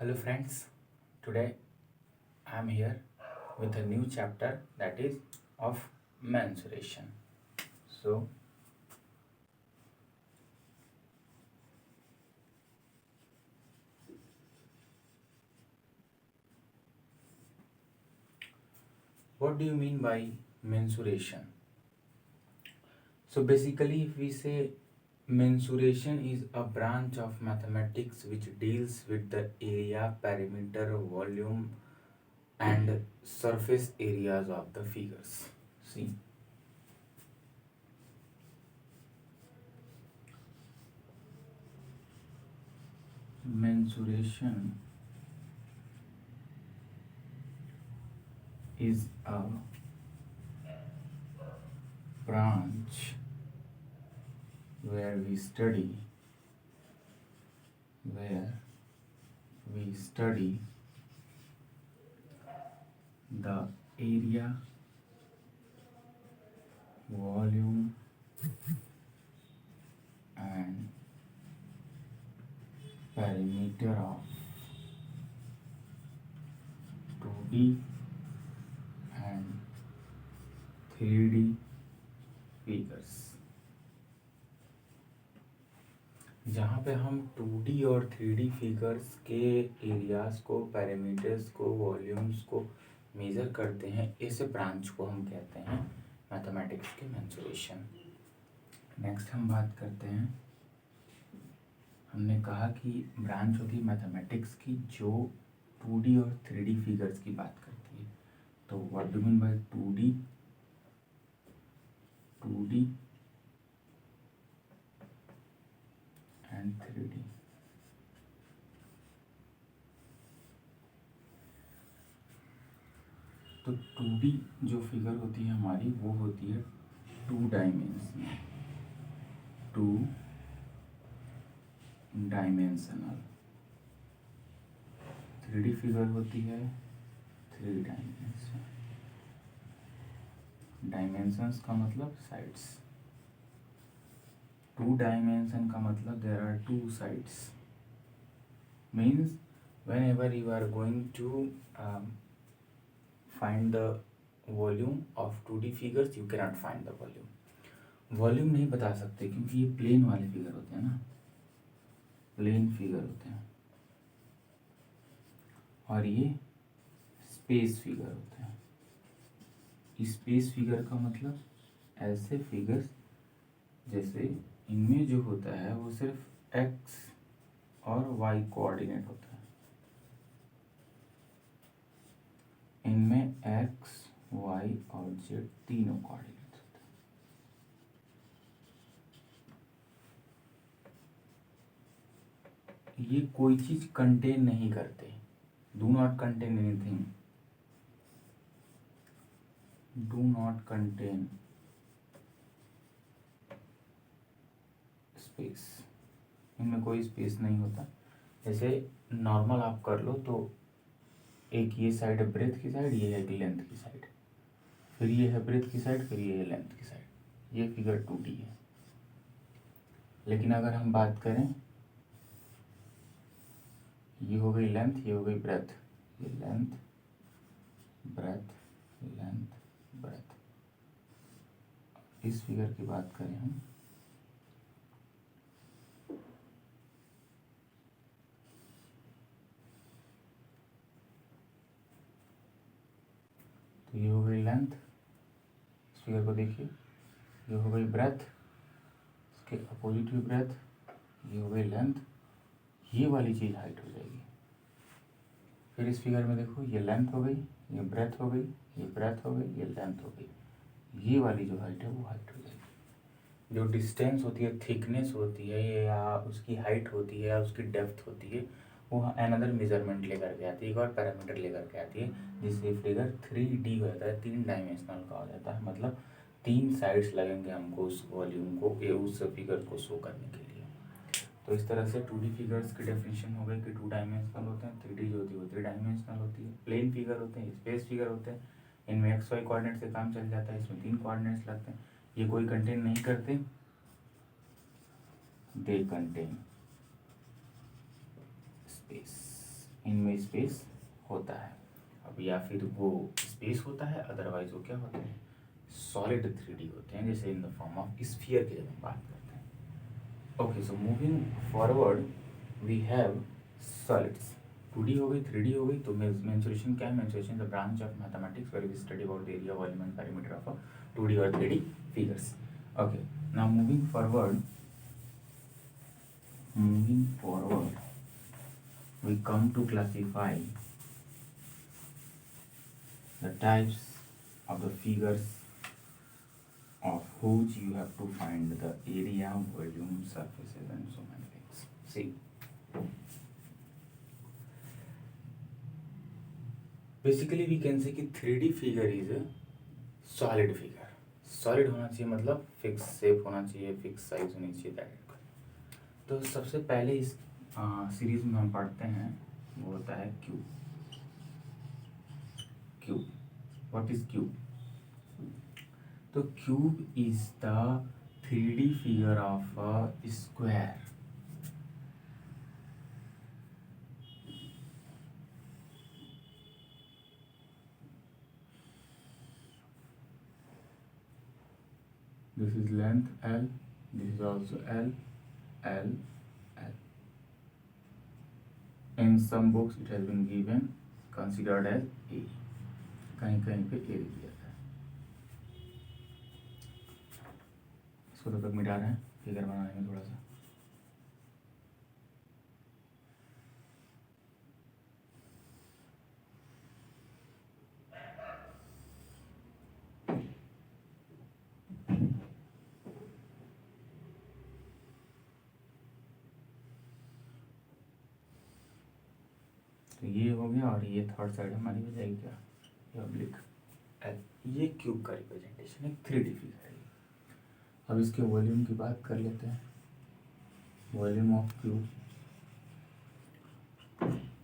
Hello friends, today I am here with a new chapter that is of mensuration. So, what do you mean by mensuration? So, basically, if we say mensuration is a branch of mathematics which deals with the area, perimeter, volume, and surface areas of the figures. See, mensuration is a branch where we study where we study the area, volume, and perimeter of 2D and 3D figures, जहाँ पे हम 2D और 3D figures के areas को, parameters को, volumes को major करते हैं, इस ब्रांच को हम कहते हैं मैथमेटिक्स के मेंसुरेशन। नेक्स्ट हम बात करते हैं, हमने कहा कि ब्रांच होती है मैथमेटिक्स की जो 2D और 3D फिगर्स की बात करती है। तो what do mean by 2D and 3D? तो 2D जो फिगर होती है हमारी वो होती है 2 डायमेंशनल। 3D फिगर होती है 3 डायमेंशन। डायमेंशंस का मतलब साइड्स, 2 डायमेंशन का मतलब there are 2 sides. Means whenever you are going to find the volume of 2D figures, you cannot find the volume. Volume नहीं बता सकते क्योंकि ये प्लेन वाले फिगर होते हैं ना, प्लेन फिगर होते हैं, और ये स्पेस फिगर होते हैं। स्पेस फिगर का मतलब ऐसे फिगर्स जैसे इनमें जो होता है वो सिर्फ एक्स और वाई कोऑर्डिनेट होता है, इनमें एक्स, वाई और जेड तीनों कोऑर्डिनेट होते हैं। ये कोई चीज कंटेन नहीं करते, do not contain anything, do not contain space, इनमें कोई स्पेस नहीं होता। जैसे नॉर्मल आप कर लो तो एक ये साइड है ब्रेथ की साइड, ये है लेंथ की साइड, फिर ये है ब्रेथ की साइड, फिर ये है लेंथ की साइड, ये फिगर 2D है। लेकिन अगर हम बात करें, ये हो गई लेंथ, ये हो गई ब्रेथ, ये लेंथ ब्रेथ लेंथ ब्रेथ। इस फिगर की बात करें हम, तो ये हो गई लेंथ, इस फिगर को देखिए, ये हो गई ब्रेथ, इसके अपोजिट भी ब्रेथ, ये हो गई लेंथ, ये वाली चीज़ हाइट हो जाएगी। फिर इस फिगर में देखो, ये लेंथ हो गई, ये ब्रेथ हो गई, ये ब्रेथ हो गई, ये लेंथ हो गई, ये वाली जो हाइट है वो हाइट हो जाएगी। जो डिस्टेंस होती है, थिकनेस होती है, या उसकी हाइट होती है, या उसकी डेप्थ होती है, वो अनदर मेजरमेंट लेकर के आती है, एक और पैरामीटर लेकर के आती है, जिससे फिगर 3D हो जाता है, 3 डायमेंशनल का हो जाता है। मतलब 3 साइड्स लगेंगे हमको उस वॉल्यूम को, उस फिगर को शो करने के लिए। तो इस तरह से 2D फिगर्स की डेफिनेशन हो गई कि 2 डायमेंशनल होते हैं, 3D जो होती है वो 3 डायमेंशनल होती है, प्लेन फिगर होते हैं, स्पेस फिगर होते हैं, इनमें एक्स वाई कोऑर्डिनेट से काम चल जाता है, इसमें 3 कोऑर्डिनेट्स लगते हैं, ये कोई कंटेन नहीं करते, दे कंटेन स्पेस। इनमें स्पेस होता है। अब या फिर वो स्पेस होता है, अदरवाइज वो क्या होते हैं, सॉलिड 3D होते हैं, जैसे in the form of sphere की जब हम बात करते हैं। Okay, so moving forward we have solids. 2D हो गई, 3D हो गई। तो मेंसुरेशन क्या है? Mensuration the branch of mathematics where we study about the area, volume and perimeter of 2D और 3D figures. Okay, now moving forward we come to classify the types of the figures of which you have to find the area, volume, surfaces and so many things. See, basically we can say कि 3D figure is a solid figure. Solid होना चाहिए, मतलब fix shape होना चाहिए, fix size होनी चाहिए, that. तो सबसे पहले इस सीरीज में हम पढ़ते हैं, वो होता है cube. Cube, what is cube? तो cube is the 3D figure of a square. This is length L, this is also L, L, L. In some books it has been given considered as A, कहीं कहीं पे A दिया था। इसको तो तक मिटा रहे हैं फिगर बनाने में थोड़ा सा। तो ये हो गया, और ये थर्ड साइड हमारी हो जाएगी क्या, ये ऑब्लिक एल। ये क्यूब का रिप्रेजेंटेशन है, 3D फिगर है। अब इसके वॉल्यूम की बात कर लेते हैं। वॉल्यूम ऑफ क्यूब,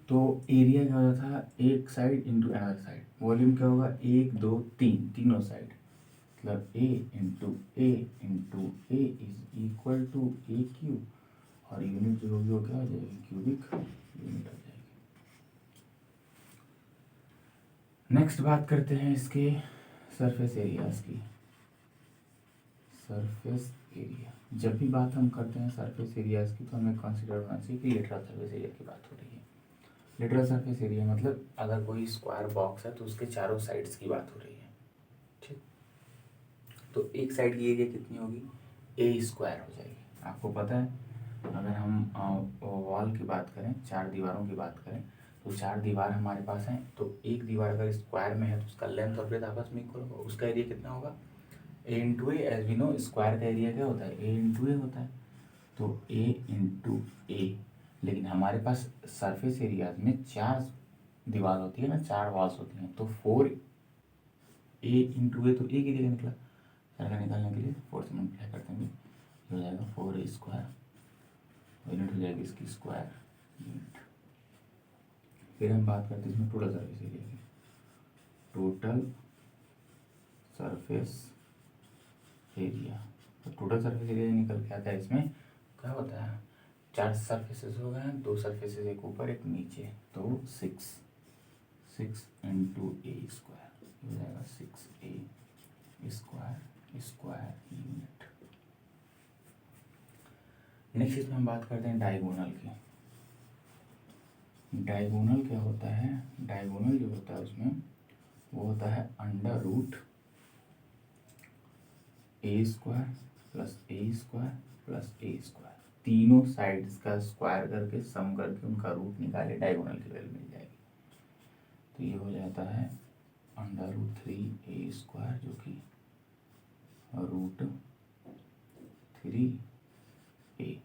तो एरिया क्या होता था, एक side into another side. Volume क्या होगा, 1 2 3, तीनों साइड, मतलब a into a is equal to a cube, और यूनिट जो होगी वो क्या हो जाएगी, क्यूबिक यूनिट हो जाएगी। नेक्स्ट बात करते हैं इसके सरफेस एरियाज की। सरफेस एरिया, जब भी बात हम करते हैं सरफेस एरियाज की, तो हमें कंसिडर होना चाहिए कि लेटरल सरफेस एरिया की बात हो रही है। लेटरल सरफेस एरिया मतलब अगर कोई स्क्वायर बॉक्स है तो उसके चारों साइड्स की बात हो रही है, ठीक। तो एक साइड की एरिया कितनी होगी, ए स्क्वायर हो जाएगी। आपको पता है, अगर हम वॉल की बात करें, चार दीवारों की बात करें, तो चार दीवार हमारे पास हैं, तो एक दीवार अगर स्क्वायर में है तो उसका लेंथ और ब्रेथ आपस में इक्वल होगा, उसका एरिया कितना होगा, a into a. As we know square का एरिया क्या होता है, ए इंटू ए होता है, तो ए इंटू ए। लेकिन हमारे पास सरफेस एरियाज में चार दीवार होती है ना, चार वॉल्स होती हैं, तो 4 ए इंटू ए, तो एक एरिया निकला। सर का निकालने के लिए 4 से मल्टीप्लाई कर देंगे, हो जाएगा 4 स्क्वायर, यूनिट हो जाएगी इसकी स्क्वायर यूनिट। फिर हम बात करते हैं इसमें टोटल सरफेस एरिया की। टोटल सरफेस एरिया, तो टोटल सरफेस एरिया निकल के आता है, इसमें क्या होता है, चार सरफेसेस हो गए हैं, दो सरफेसेस एक ऊपर एक नीचे, तो 6 इंटू ए स्क्वायर हो जाएगा 6A square square unit. Next इसमें हम बात करते हैं डायगोनल की। डायगोनल क्या होता है, डायगोनल जो होता है उसमें वो होता है अंडर रूट ए स्क्वायर प्लस ए स्क्वायर प्लस ए स्क्वायर, तीनों साइड्स का स्क्वायर करके सम करके उनका रूट निकाले, डायगोनल की वैल्यू मिल जाएगी। तो ये हो जाता है अंडर रूट 3A स्क्वायर, जो कि root 3A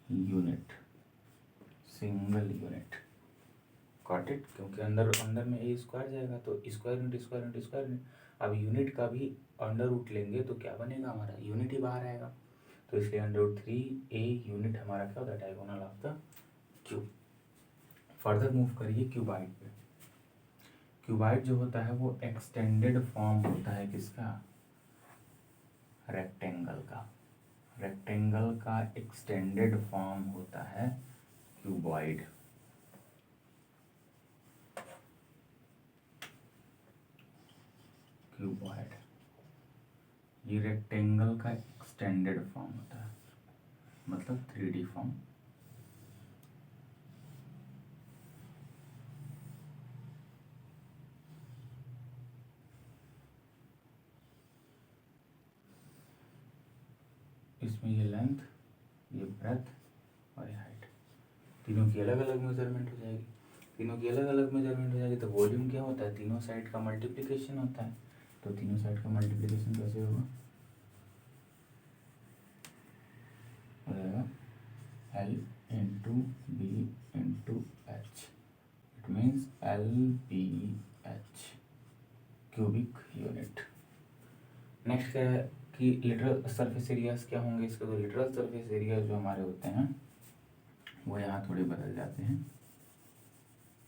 unit, single unit. Got it? क्योंकि अंदर में ए स्क्वायर जाएगा, तो square unit square unit square unit. अब यूनिट का भी अंडर रूट लेंगे तो क्या बनेगा, हमारा यूनिट ही बाहर आएगा, तो इसलिए अंडर रूट 3A यूनिट हमारा क्या होता है, diagonal of the cube. Further move करिए क्यूबाइड पे। क्यूबाइड जो होता है वो एक्सटेंडेड फॉर्म होता है किसका, रेक्टेंगल का। रेक्टेंगल का एक्सटेंडेड फॉर्म होता है क्यूबॉइड। क्यूबॉइड, ये रेक्टेंगल का एक्सटेंडेड फॉर्म होता है, मतलब 3D फॉर्म। इसमें ये लेंथ, ये ब्रेथ और ये हाइट, तीनों की अलग अलग मेजरमेंट हो जाएगी। तीनों की अलग अलग मेजरमेंट हो जाएगी तो वॉल्यूम क्या होता है, तीनों साइड का मल्टीप्लिकेशन होता है। तो तीनों साइड का मल्टीप्लिकेशन कैसे होगा, हो जाएगा L into B into H, it means LBH cubic unit. Next क्या है कि लिटरल सरफेस एरियाज क्या होंगे इसके, तो लिटरल सरफेस एरिया जो हमारे होते हैं वो यहाँ थोड़े बदल जाते हैं।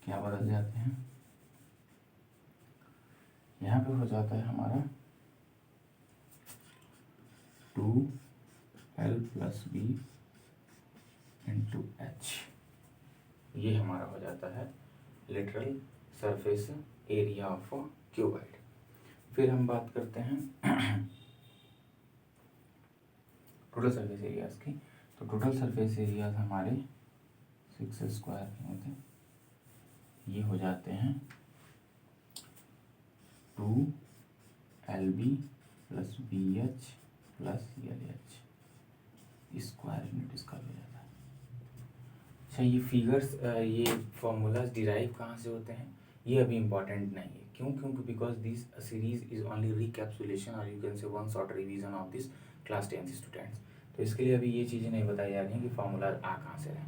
क्या बदल जाते हैं, यहाँ पे हो जाता है हमारा 2L + B इंटू H, ये हमारा हो जाता है literal surface area of cuboid. फिर हम बात करते हैं टोटल सरफेस एरियाज की। तो टोटल सरफेस एरियाज हमारे 6 स्क्वायर के होते हैं, ये हो जाते हैं 2LB + BH + LH square unit इसका हो जाता है। अच्छा, ये फिगर्स, ये फॉर्मूलाज डिराइव कहाँ से होते हैं ये अभी इम्पॉर्टेंट नहीं है। क्यों, क्योंकि because this series is only recapsulation और you can say one short revision of this class 10th students. तो इसके लिए अभी ये चीज़ें नहीं बताई जा रही हैं कि फार्मूलाज आ कहाँ से रहे,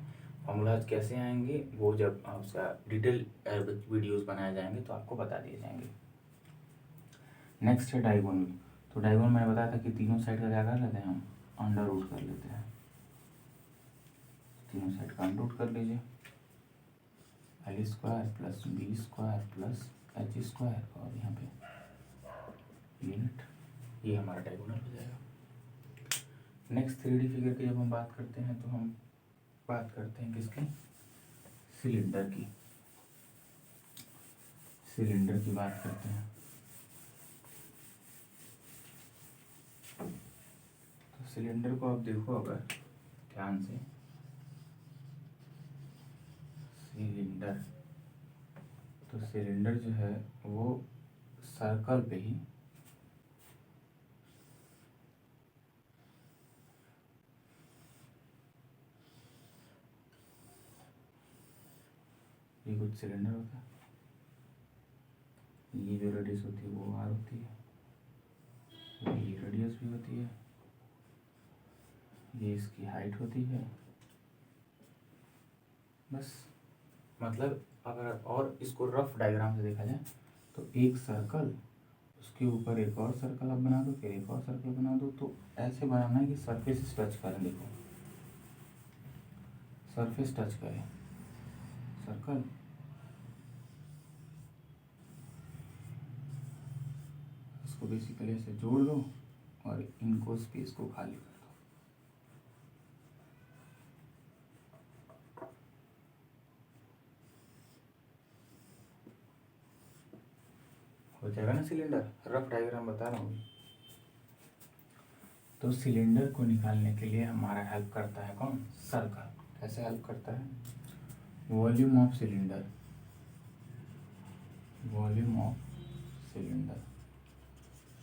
फार्मूलाज कैसे आएंगे वो जब उसका डिटेल वीडियोस बनाए जाएंगे तो आपको बता दिए जाएंगे। नेक्स्ट है डायगोनल। तो डायगोनल मैंने बताया था कि तीनों साइड का क्या कर लेते हैं हम, अंडर रूट कर लेते हैं। तीनों साइड का अंडर रूट कर लीजिए, L² + B² + H² और यहाँ पे यूनिट, ये हमारा डायगोनल हो जाएगा। नेक्स्ट 3D फिगर की जब हम बात करते हैं तो हम बात करते हैं किसकी, सिलेंडर की। सिलेंडर की बात करते हैं तो सिलेंडर को आप देखो अगर ध्यान से, सिलेंडर, तो सिलेंडर जो है वो सर्कल पे ही ये कुछ सिलेंडर होता है, ये जो रेडियस होती है वो R होती है, ये रेडियस भी होती है, ये इसकी हाइट होती है। बस मतलब अगर और इसको रफ डायग्राम से देखा जाए तो एक सर्कल, उसके ऊपर एक और सर्कल आप बना दो, फिर एक और सर्कल बना दो। तो ऐसे बनाना है कि सरफेस टच करें, देखो सरफेस टच करें सर्कल, इसको बेसिकली ऐसे जोड़ दो और इनको स्पेस को खाली कर दो। हो जाएगा ना सिलेंडर, रफ डायग्राम बता रहा हूँ। तो सिलेंडर को निकालने के लिए हमारा हेल्प करता है कौन, सर्कल। कैसे हेल्प करता है, volume of cylinder, volume of cylinder,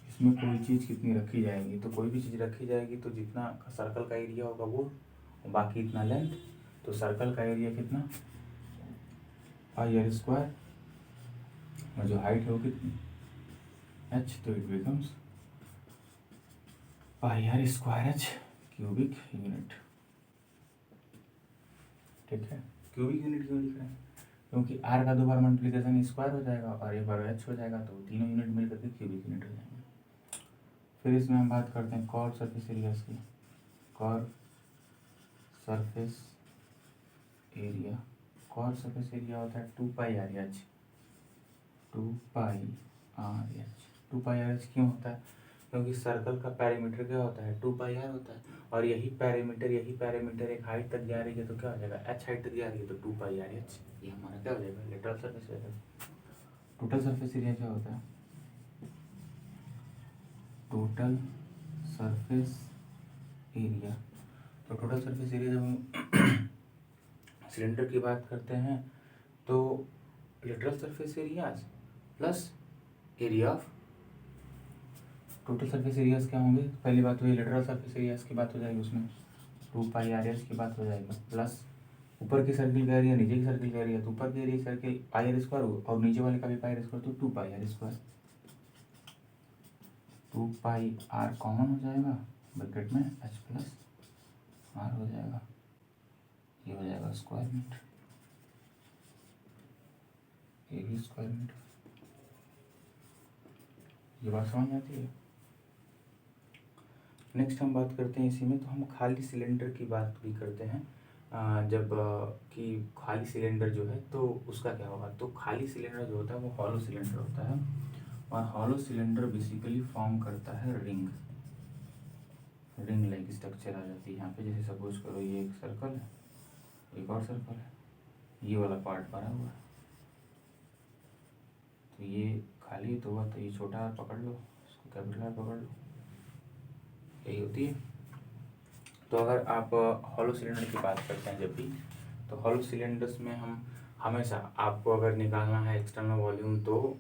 इसमें कोई चीज़ कितनी रखी जाएगी, तो कोई भी चीज़ रखी जाएगी तो जितना सर्कल का एरिया होगा वो, बाकी इतना लेंथ, तो सर्कल का एरिया कितना πr² और जो हाइट है वो कितनी h, तो it becomes πr² cubic unit. ठीक है, क्यूबिक यूनिट क्यों लिख रहे हैं, क्योंकि r का 2 बार मल्टीप्लिकेशन स्क्वायर हो जाएगा और एक बार h हो जाएगा, तो तीनों यूनिट मिलकर के क्यूबिक यूनिट हो जाएंगे। फिर इसमें हम बात करते हैं कर्व सरफेस एरियाज की। Curve surface area, curve surface area होता है 2πr/h, 2πr/h। 2πr/h क्यों होता है, क्योंकि सर्कल का पैरामीटर क्या होता है, 2πr होता है, और यही पैरामीटर एक हाइट तक जा रही है तो क्या हो जाएगा, h हाइट तक जा रही है तो 2πr/h, ये हमारा क्या हो जाएगा literal surface area. Total surface area क्या होता है, टोटल सरफेस एरिया। तो टोटल सरफेस एरिया जब हम सिलेंडर की बात करते हैं तो lateral surface areas plus area of total surface areas क्या होंगे, पहली बात हुई लेटरल सरफेस एरियाज की बात हो जाएगी, उसमें 2πr की बात हो जाएगी, प्लस ऊपर की सर्किल का एरिया नीचे की सर्किल का एरिया, तो ऊपर के एरिया सर्किल πr² और नीचे वाले का भी πr², तो 2πr²। 2πr कॉमन हो जाएगा ब्रैकेट में, h प्लस r हो जाएगा, ये हो जाएगा स्क्वायर मीटर, ये भी स्क्वायर मीटर। ये बात समझ आती है। नेक्स्ट हम बात करते हैं इसी में, तो हम खाली सिलेंडर की बात भी करते हैं। जब कि खाली सिलेंडर जो है तो उसका क्या होगा, तो खाली सिलेंडर जो होता है वो हॉलो सिलेंडर होता है, और हॉलो सिलेंडर बेसिकली फॉर्म करता है रिंग लाइक स्ट्रक्चर आ जाती है यहाँ पे। जैसे सपोज करो ये एक सर्कल है, एक और सर्कल है, ये वाला पार्ट भरा हुआ है, तो ये खाली तो हुआ, तो ये छोटा आर पकड़ लो, इसको कैपिटल आर पकड़ लो, यही होती है। तो अगर आप हॉलो सिलेंडर की बात करते हैं जब भी, तो हॉलो सिलेंडर्स में हम हमेशा आपको अगर निकालना है एक्सटर्नल वॉल्यूम, तो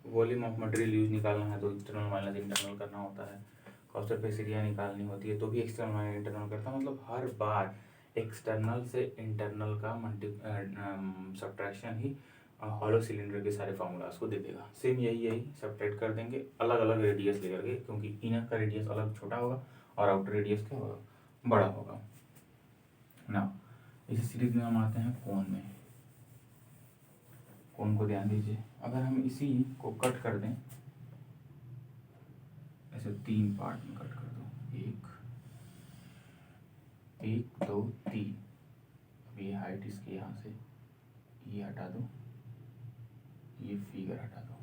वॉल्यूम ऑफ मटेरियल यूज निकालना है तो एक्सटर्नल माइनस इंटरनल करना होता है। कॉस्ट सरफेस एरिया निकालनी होती है तो भी एक्सटर्नल माइनस इंटरनल करता है, मतलब हर बार एक्सटर्नल से इंटरनल का सब्ट्रैक्शन ही हॉलो सिलेंडर के सारे फार्मूलाज को दे देगा। सेम यही सब्ट्रैक्ट कर देंगे अलग अलग रेडियस लेकर के, क्योंकि इनर का रेडियस अलग छोटा होगा और आउटर रेडियस क्या होगा, बड़ा होगा ना। इसी सीरीज में हम आते हैं कोण में। कोण को ध्यान दीजिए, अगर हम इसी को कट कर दें ऐसे 3 पार्ट में कट कर दो, 1 2 3, अब ये हाइट इसकी यहाँ से ये हटा दो, ये फिगर हटा दो,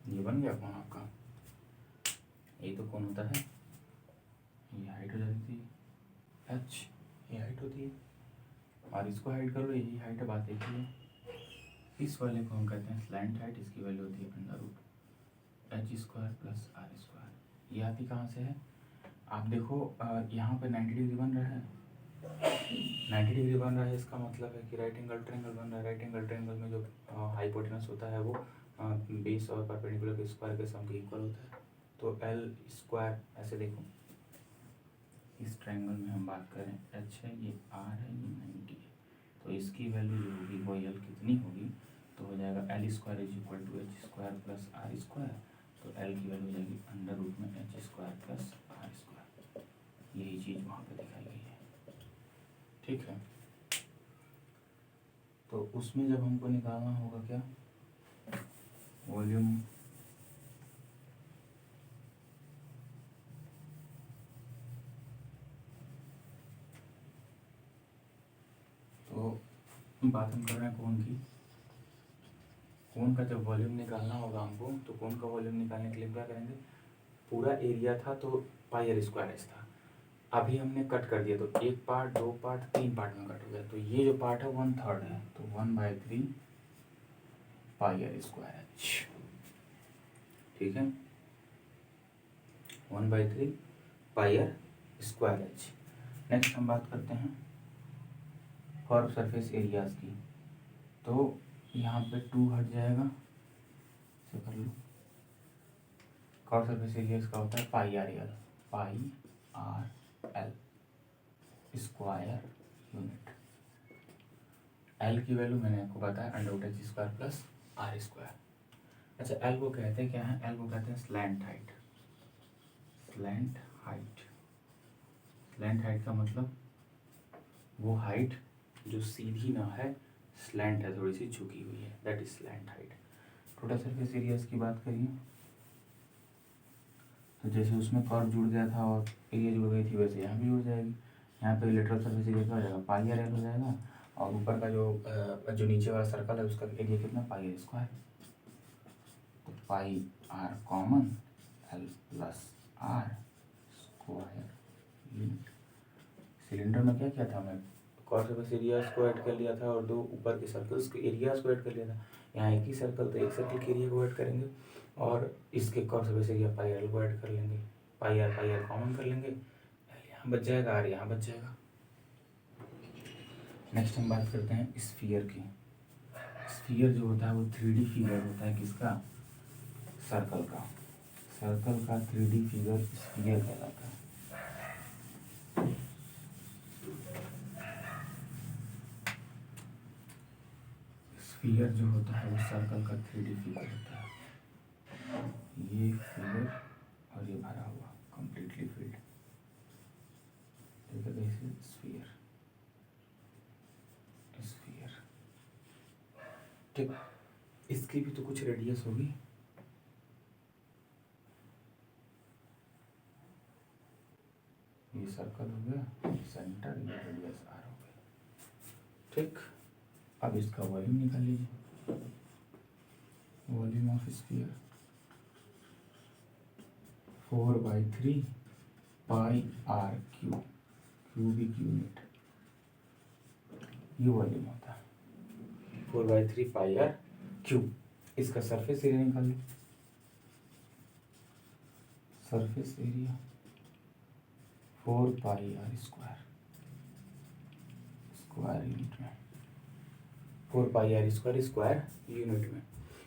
ये बन गया कोण आपका। ये तो कोण होता है, ये हाइट हो जाती है h, ये हाइट होती है, और इसको हाइट कर लो, यही हाइट है, बात एक ही है। इस वाले को हम कहते हैं स्लैंट हाइट, इसकी वैल्यू होती है √h² + r²। ये आती कहाँ से है, आप देखो यहाँ पे 90 डिग्री बन रहा है, 90 डिग्री बन रहा है, इसका मतलब है कि राइट एंगल ट्रायंगल बन रहा है। राइट एंगल ट्रायंगल में जो हाइपोटेनस होता है वो बेस और परपेंडिकुलर के स्क्वायर के सम के इक्वल होता है, तो l², ऐसे देखो इस ट्रायंगल में हम बात करें h है, ये r है, ये 90 है, तो इसकी वैल्यू जो होगी वो l कितनी होगी, तो हो जाएगा l² = h² + r², तो l की वैल्यू हो जाएगी √h² + r²। यही चीज़ वहाँ पे दिखाई गई है, ठीक है। तो उसमें जब हमको निकालना होगा क्या, वॉल्यूम तो बात हम कर रहे हैं कोण की। कोण का जब वॉल्यूम निकालना होगा हमको, तो कोण का वॉल्यूम निकालने के लिए क्या करेंगे, पूरा एरिया था तो πr² था, अभी हमने कट कर दिया तो 1 पार्ट 2 पार्ट 3 पार्ट में कट हो गया, तो ये जो पार्ट है 1/3 है, तो 1/3 πr²h, ठीक है, 1/3 πr²h। नेक्स्ट हम बात करते हैं कर्व सरफेस एरियाज की, तो यहाँ पे 2 हट जाएगा, इसे कर लो। कर्व सरफेस एरियाज का होता है πrl, स्क्वायर यूनिट। l की वैल्यू मैंने आपको बताया √h² + r²। अच्छा, l को कहते हैं क्या है, l को कहते हैं slant height. Slant height, slant height का मतलब वो हाइट जो सीधी ना है, स्लैंट है, थोड़ी सी झुकी हुई है, that is slant height. Total surface areas की बात करिए, तो जैसे उसमें कर्व जुड़ गया था और एरिया जुड़ गई थी, वैसे यहाँ भी जुड़ जाएगी। यहाँ पे लेटरल सरफेस एरिया क्या हो जाएगा, πrl हो जाएगा, और ऊपर का जो नीचे वाला सर्कल है उसका एरिया कितना, πr²। Pi R common, L plus R square unit. Cylinder में क्या किया था मैं, कॉर सरफेस एरियाज को ऐड कर लिया था और दो ऊपर के सर्कल्स के एरियाज को ऐड कर लिया था। यहाँ एक ही सर्कल, तो एक सर्कल के एरिया को ऐड करेंगे और इसके curved surface area pi R को ऐड कर लेंगे, पाई आर कॉमन कर लेंगे, यहाँ बच जाएगा, आर यहाँ बच जाएगा। नेक्स्ट हम बात करते हैं स्फीयर की। स्फीयर जो होता है वो 3D फिगर होता है, किसका, सर्कल का। सर्कल का 3D फिगर स्फीयर कहलाता है। स्फीयर जो होता है वो सर्कल का 3D फिगर होता है। ये फिगर और ये भरा हुआ कंप्लीटली फिल्ड, ठीक है, कैसे स्फीयर, स्फीयर, ठीक। इसकी भी तो कुछ रेडियस होगी, ये सर्कल हो गया, सेंटर, ये रेडियस आर हो गया, ठीक। अब इसका वॉल्यूम निकाल लीजिए, volume of sphere 4/3 pi R cube, cubic unit, ये वॉल्यूम होता है 4/3 पाई आर क्यूब। इसका सरफेस एरिया निकाल लो, surface area 4 pi R square, square unit में, 4 pi R square, square unit में।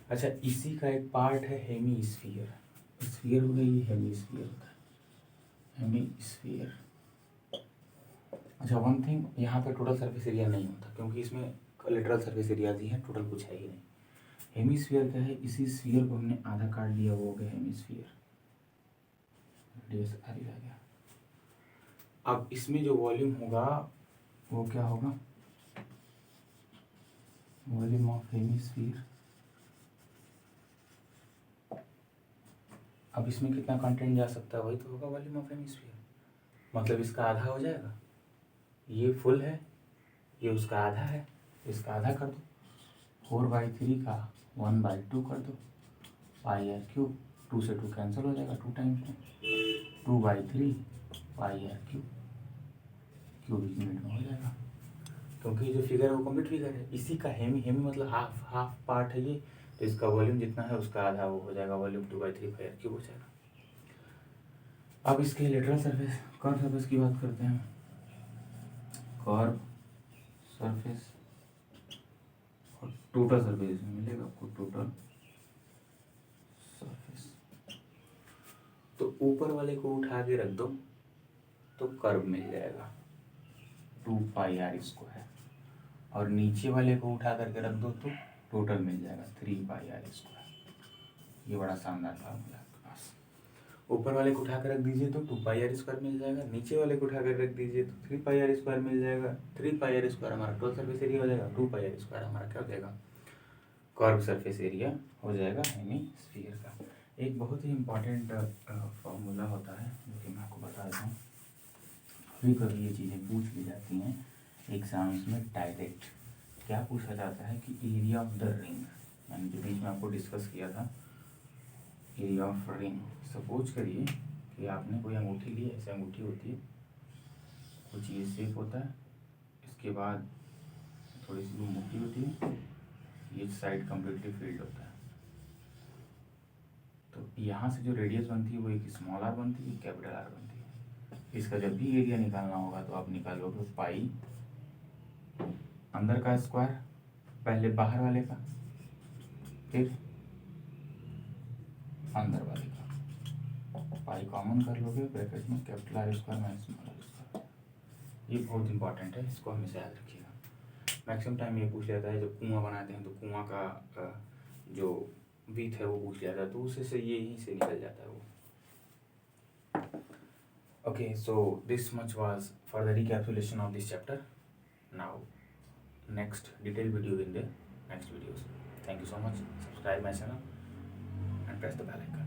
अच्छा, इसी का एक पार्ट है हेमी स्फीयर, स्फीयर हो गया, ये हेमी स्फीयर होता है, हेमी स्फीयर। अच्छा, वन थिंग, यहाँ पे टोटल सरफेस एरिया नहीं होता क्योंकि इसमें लेटरल सरफेस एरिया ही है, टोटल कुछ है ही नहीं। हेमी स्फीयर क्या है, इसी स्फीयर को हमने आधा काट लिया, वो हो गया हेमी स्फीयर, रेडियस आर रह गया। अब इसमें जो वॉल्यूम होगा वो क्या होगा, वॉल्यूम ऑफ हेमिस्फीयर। अब इसमें कितना कंटेंट जा सकता है, वही तो होगा वॉल्यूम ऑफ हेमिस्फीयर, मतलब इसका आधा हो जाएगा, ये फुल है, ये उसका आधा है, इसका आधा कर दो, 4/3 का 1/2 कर दो, पाई आर क्यूब, 2 से 2 कैंसिल हो जाएगा, 2 टाइम्स में, 2/3 पाई आर क्यूब, क्यूबिक यूनिट में हो जाएगा। क्योंकि जो फिगर है वो कंप्लीट फिगर है, इसी का हेमी, हेमी मतलब हाफ पार्ट है ये, तो इसका वॉल्यूम जितना है उसका आधा वो हो जाएगा, वॉल्यूम 2/3 पाई आर क्यूब हो जाएगा। अब इसके लेटरल सरफेस, कर्व सरफेस की बात करते हैं। कर्व सरफेस और टोटल सरफेस में मिलेगा आपको टोटल सरफेस। तो ऊपर वाले को उठा के रख दो तो कर्व मिल जाएगा 2 पाई आर स्क्वायर, और नीचे वाले को उठा करके रख दो तो टोटल मिल जाएगा 3 पाई आर स्क्वायर। ये बड़ा शानदार फार्मूला है आपके पास। ऊपर वाले को उठा कर रख दीजिए तो 2 पाई आर स्क्वायर मिल जाएगा, नीचे वाले को उठा कर रख दीजिए तो 3 पाई आर स्क्वायर मिल जाएगा। 3 पाई आर स्क्वायर हमारा टोटल सरफेस एरिया हो जाएगा, 2 पाई आर स्क्वायर हमारा क्या हो जाएगा, कर्व सरफेस एरिया हो जाएगा हेमिस्फीयर का। एक बहुत ही इम्पॉर्टेंट फार्मूला होता है जो कि मैं आपको बता देता हूँ, कभी कभी ये चीज़ें पूछ ली जाती हैं एग्जाम्स में डायरेक्ट। क्या पूछा जाता है कि एरिया ऑफ द रिंग, मैंने जो बीच में आपको डिस्कस किया था, एरिया ऑफ रिंग। सपोज करिए कि आपने कोई अंगूठी ली, ऐसे अंगूठी होती है, कुछ ये शेप होता है, इसके बाद थोड़ी सी मोटी होती है, ये साइड कम्प्लीटली फील्ड होता है। तो यहाँ से जो रेडियस बनती है वो एक स्मॉल आर बनती है, कैपिटल आर बनती है। इसका जब भी एरिया निकालना होगा तो आप निकालोगे पाई, अंदर का स्क्वायर, पहले बाहर वाले का, फिर अंदर वाले का, पाई कॉमन कर लोगे, ब्रैकेट में capital R square minus small R square. ये बहुत इंपॉर्टेंट है, इसको हमेशा याद रखिएगा। मैक्सिमम टाइम ये पूछ जाता है जब कुआं बनाते हैं तो कुआं का जो विथ है वो पूछ जाता है, तो उससे से ये यहीं से निकल जाता है वो। Okay, so this much was for the recapitulation of this chapter. Now, next detailed video in the next videos. Thank you so much. Subscribe my channel and press the bell icon.